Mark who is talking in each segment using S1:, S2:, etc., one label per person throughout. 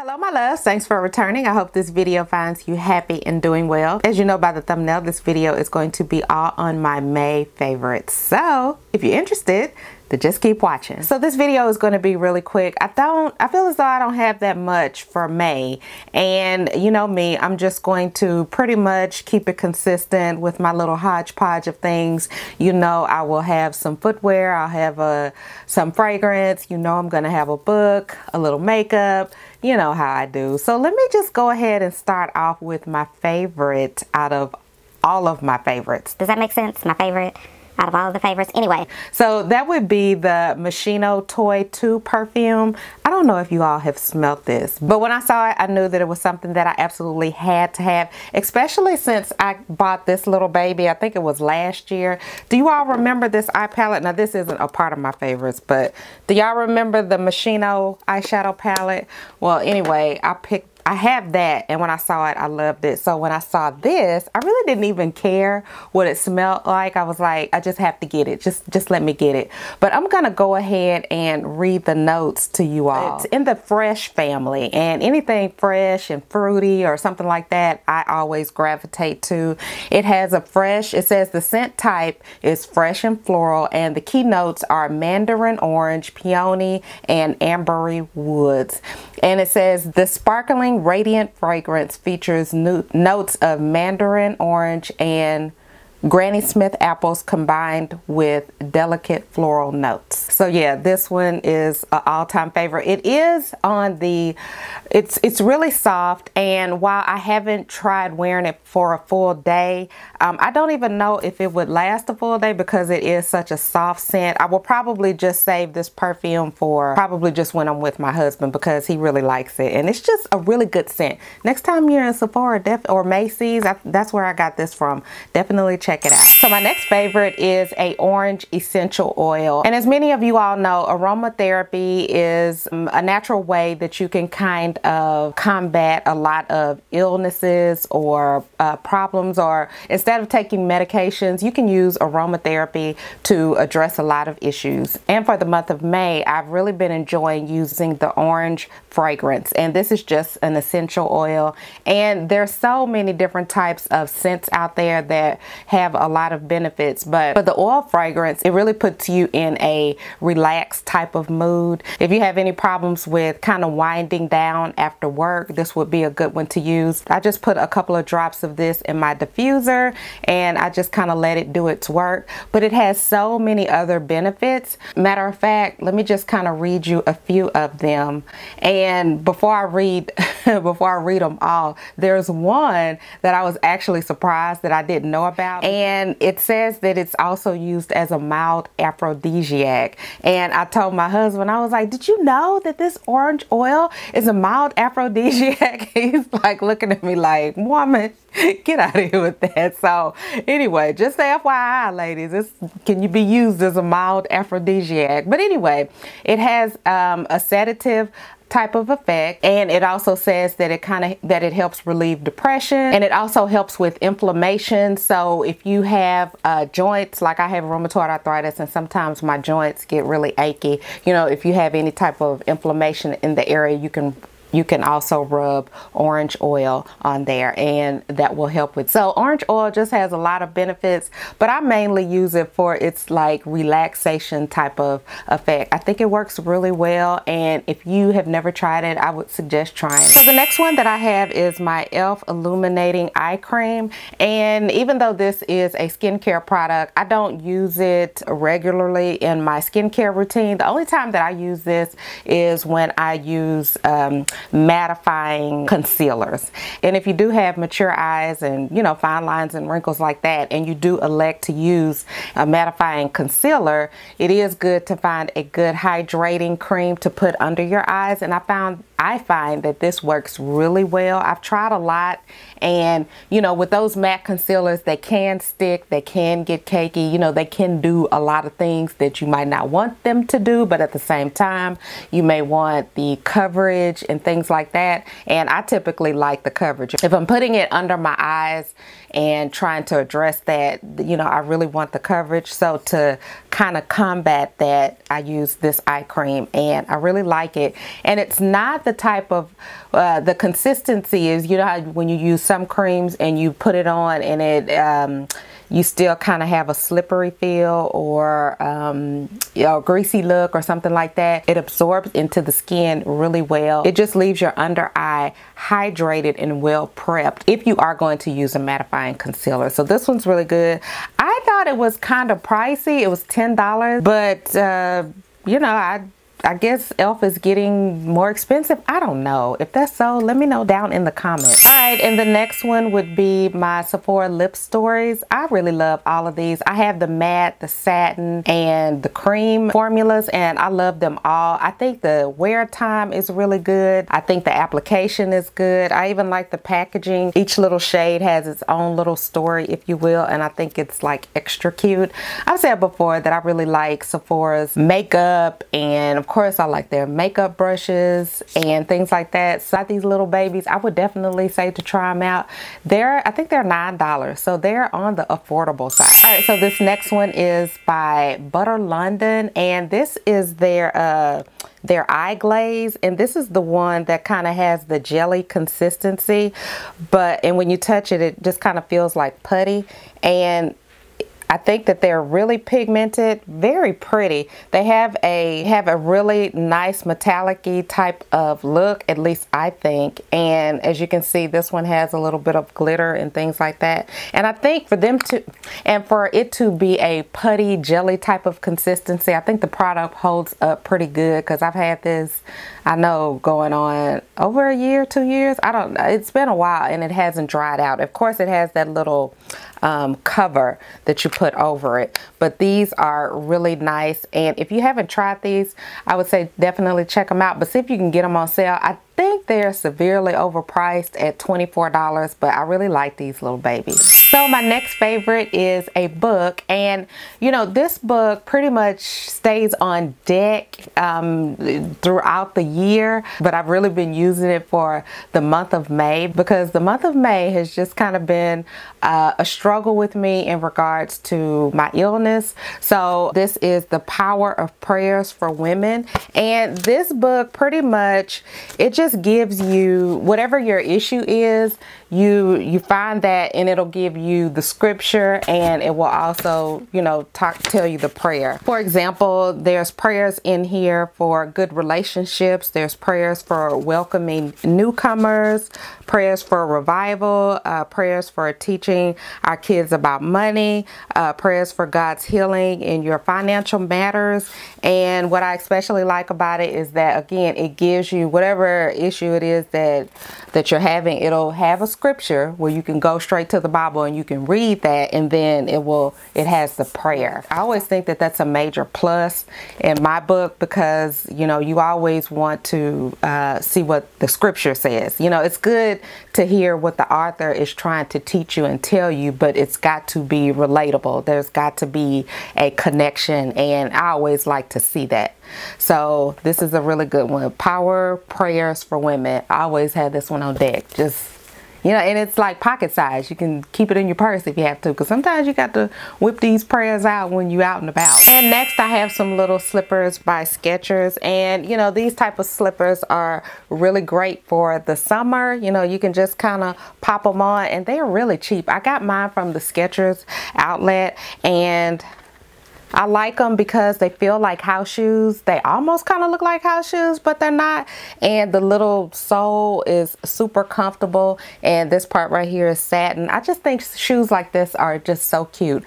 S1: Hello my loves, thanks for returning. I hope this video finds you happy and doing well. As you know by the thumbnail, this video is going to be all on my May favorites. So if you're interested, then just keep watching. So this video is going to be really quick. I feel as though I don't have that much for May, and you know me, I'm just going to pretty much keep it consistent with my little hodgepodge of things. You know, I will have some footwear, I'll have some fragrance, you know, I'm gonna have a book, a little makeup, you know how I do. So let me just go ahead and start off with my favorite out of all of my favorites.
S2: Does that make sense? My favorite out of all of the favorites. Anyway,
S1: so that would be the Moschino Toy 2 perfume. I don't know if you all have smelt this, but when I saw it, I knew that it was something that I absolutely had to have, especially since I bought this little baby, I think it was last year. Do you all remember this eye palette? Now this isn't a part of my favorites, but do y'all remember the Moschino eyeshadow palette? Well, anyway, I have that, and when I saw it, I loved it. So when I saw this, I really didn't even care what it smelled like. I was like, I just have to get it. Just let me get it. But I'm gonna go ahead and read the notes to you all. It's in the fresh family, and anything fresh and fruity or something like that, I always gravitate to. It has a fresh, it says the scent type is fresh and floral, and the key notes are mandarin orange, peony, and ambery woods. And it says the sparkling radiant fragrance features notes of mandarin orange and Granny Smith apples combined with delicate floral notes. So yeah, this one is an all-time favorite. It is on the, it's really soft, and while I haven't tried wearing it for a full day, I don't even know if it would last a full day because it is such a soft scent. I will probably just save this perfume for probably just when I'm with my husband because he really likes it, and it's just a really good scent. Next time you're in Sephora or Macy's, that's where I got this from. Definitely check it out. So my next favorite is a orange essential oil, and as many of you all know, aromatherapy is a natural way that you can kind of combat a lot of illnesses or problems, or instead of taking medications, you can use aromatherapy to address a lot of issues. And for the month of May, I've really been enjoying using the orange fragrance, and this is just an essential oil, and there's so many different types of scents out there that have a lot of benefits, but for the oil fragrance, it really puts you in a relaxed type of mood. If you have any problems with kind of winding down after work, this would be a good one to use. I just put a couple of drops of this in my diffuser, and I just kind of let it do its work, but it has so many other benefits. Matter of fact, let me just kind of read you a few of them, and before I read them all, there's one that I was actually surprised that I didn't know about, and it says that it's also used as a mild aphrodisiac. And I told my husband, I was like, did you know that this orange oil is a mild aphrodisiac? He's like looking at me like, woman, get out of here with that. So anyway, just FYI, ladies, this can you be used as a mild aphrodisiac. But anyway, it has a sedative type of effect, and it also says that it helps relieve depression, and it also helps with inflammation. So if you have joints, like I have rheumatoid arthritis, and sometimes my joints get really achy, you know, if you have any type of inflammation in the area, you can also rub orange oil on there, and that will help with. So orange oil just has a lot of benefits, but I mainly use it for its like relaxation type of effect. I think it works really well, and if you have never tried it, I would suggest trying it. So the next one that I have is my e.l.f. Illuminating Eye Cream, and even though this is a skincare product, I don't use it regularly in my skincare routine. The only time that I use this is when I use mattifying concealers. And if you do have mature eyes and, you know, fine lines and wrinkles like that, and you do elect to use a mattifying concealer, it is good to find a good hydrating cream to put under your eyes. And I find that this works really well. I've tried a lot, and you know, with those matte concealers, they can stick, they can get cakey, you know, they can do a lot of things that you might not want them to do, but at the same time, you may want the coverage and things things like that. And I typically like the coverage. If I'm putting it under my eyes and trying to address that, you know, I really want the coverage. So to kind of combat that, I use this eye cream, and I really like it. And it's not the type of the consistency is, you know how when you use some creams and you put it on and it you still kind of have a slippery feel or you know, greasy look or something like that. It absorbs into the skin really well. It just leaves your under eye hydrated and well prepped if you are going to use a mattifying concealer. So this one's really good. I thought it was kind of pricey. It was $10, but you know, I guess e.l.f. is getting more expensive. I don't know. If that's so, let me know down in the comments. All right, and the next one would be my Sephora Lip Stories. I really love all of these. I have the matte, the satin, and the cream formulas, and I love them all. I think the wear time is really good. I think the application is good. I even like the packaging. Each little shade has its own little story, if you will, and I think it's like extra cute. I've said before that I really like Sephora's makeup, and of course I like their makeup brushes and things like that. So these little babies, I would definitely say to try them out. I think they're $9, so they're on the affordable side. All right, so this next one is by Butter London, and this is their eye glaze, and this is the one that kind of has the jelly consistency, and when you touch it, it just kind of feels like putty. And I think that they're really pigmented, very pretty. They have a really nice metallic-y type of look, at least I think. And as you can see, this one has a little bit of glitter and things like that. And I think for it to be a putty jelly type of consistency, I think the product holds up pretty good, because I've had this, I know, going on over a year, 2 years. I don't know. It's been a while and it hasn't dried out. Of course, it has that little cover that you put over it, but these are really nice. And if you haven't tried these, I would say definitely check them out, but see if you can get them on sale. I think they're severely overpriced at $24, but I really like these little babies. So my next favorite is a book, and you know, this book pretty much stays on deck throughout the year, but I've really been using it for the month of May, because the month of May has just kind of been a struggle with me in regards to my illness. So this is The Power of Prayers for Women, and this book pretty much, it just gives you whatever your issue is, you find that, and it'll give you the scripture, and it will also, you know, tell you the prayer. For example, there's prayers in here for good relationships, there's prayers for welcoming newcomers, prayers for revival, prayers for teaching our kids about money, prayers for God's healing in your financial matters. And what I especially like about it is that, again, it gives you whatever issue it is that you're having. It'll have a scripture where you can go straight to the Bible and you can read that, and then it has the prayer. I always think that that's a major plus in my book, because you know, you always want to see what the scripture says. You know, it's good to hear what the author is trying to teach you and tell you, but it's got to be relatable. There's got to be a connection, and I always like to see that. So this is a really good one. Power Prayers for Women. I always have this one on deck. Just, you know, and it's like pocket size. You can keep it in your purse if you have to, because sometimes you got to whip these prayers out when you're out and about. And next I have some little slippers by Skechers, and you know, these type of slippers are really great for the summer. You know, you can just kind of pop them on, and they're really cheap. I got mine from the Skechers outlet, and I like them because they feel like house shoes. They almost kind of look like house shoes, but they're not. And the little sole is super comfortable. And this part right here is satin. I just think shoes like this are just so cute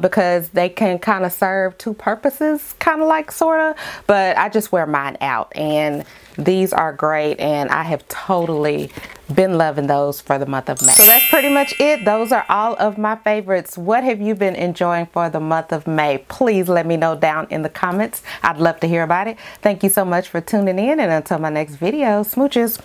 S1: because they can kind of serve two purposes, kind of like, sort of. But I just wear mine out. And these are great, and I have totally been loving those for the month of May. So that's pretty much it. Those are all of my favorites. What have you been enjoying for the month of May? Please let me know down in the comments. I'd love to hear about it. Thank you so much for tuning in, and until my next video, smooches.